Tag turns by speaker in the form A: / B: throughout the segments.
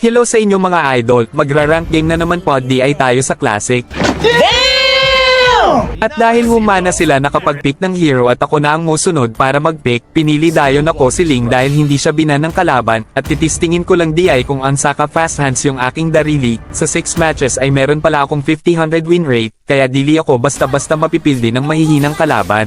A: Hello sa inyo mga idol, magra-rank game na naman po di ay tayo sa classic. At dahil humana sila nakapag-pick ng hero at ako na ang musunod para mag-pick, pinili dayon ako si Ling dahil hindi siya binan ng kalaban, at titistingin ko lang di ay kung ansaka fast hands yung aking darili. Sa 6 matches ay meron pala akong 50-100 win rate, kaya dili ako basta-basta mapipildi ng mahihinang kalaban.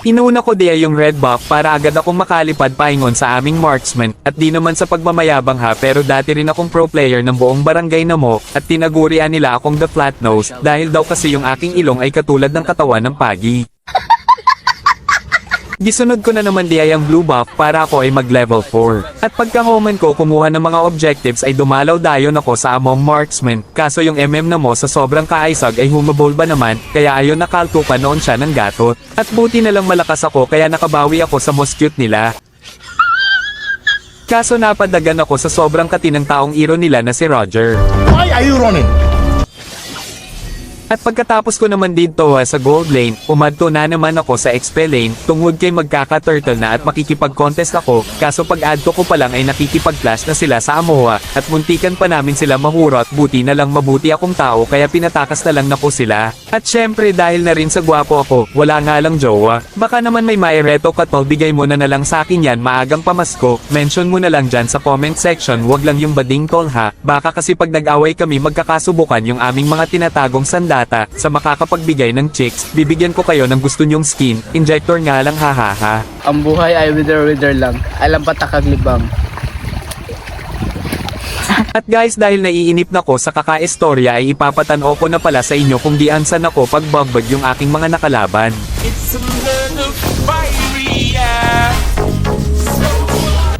A: Inuna ko diya yung red buff para agad akong makalipad paingon sa aming marksman, at di naman sa pagmamayabang ha, pero dati rin akong pro player ng buong barangay na mo, at tinagurian nila akong the flat nose, dahil daw kasi yung aking ilong ay katulad ng katawan ng pagi. Gisunod ko na naman diya yung blue buff para ako ay mag level 4. At pagka-homan ko kumuha ng mga objectives ay dumalaw dayon ako sa among marksman, kaso yung MM na mo sa sobrang kaaysag ay humabol ba naman, kaya ayon nakalto pa noon siya ng gatot. At buti na lang malakas ako kaya nakabawi ako sa most cute nila. Kaso napadagan ako sa sobrang katinang taong iro nila na si Roger.
B: Why are you running?
A: At pagkatapos ko naman dito sa gold lane, umadto na naman ako sa XP lane, tungod kay magkaka-turtle na at makikipag-contest ako, kaso pag-add ko pa lang ay nakikipag-clash na sila sa Amoa, at muntikan pa namin sila mahurot, buti na lang mabuti akong tao kaya pinatakas na lang na po sila. At syempre dahil na rin sa gwapo ako, wala nga lang jowa, baka naman may maireto ka tol, bigay mo na lang sa akin yan maagang pamasko, mention mo na lang dyan sa comment section, wag lang yung bading tol ha, baka kasi pag nag-away kami magkakasubukan yung aming mga tinatagong sandata, sa makakapagbigay ng chicks, bibigyan ko kayo ng gusto nyong skin, injector nga lang hahaha.
C: Ang buhay ay wither lang, alam pa takaglibang.
A: At guys dahil naiinip na ko sa kaka-istorya ay ipapatanaw ko na pala sa inyo kung diansan ako pagbagbag yung aking mga nakalaban.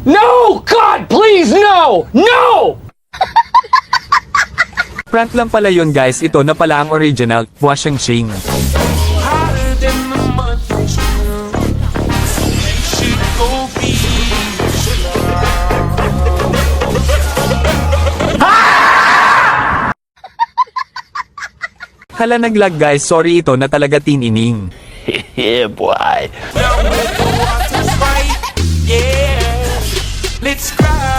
C: No! God, please, no! No!
A: Prank lang pala yun guys, ito na pala ang original, Washing Shing. Hala naglag guys, sorry ito na talaga tinining.
B: Yeah, boy.
D: Let's cry.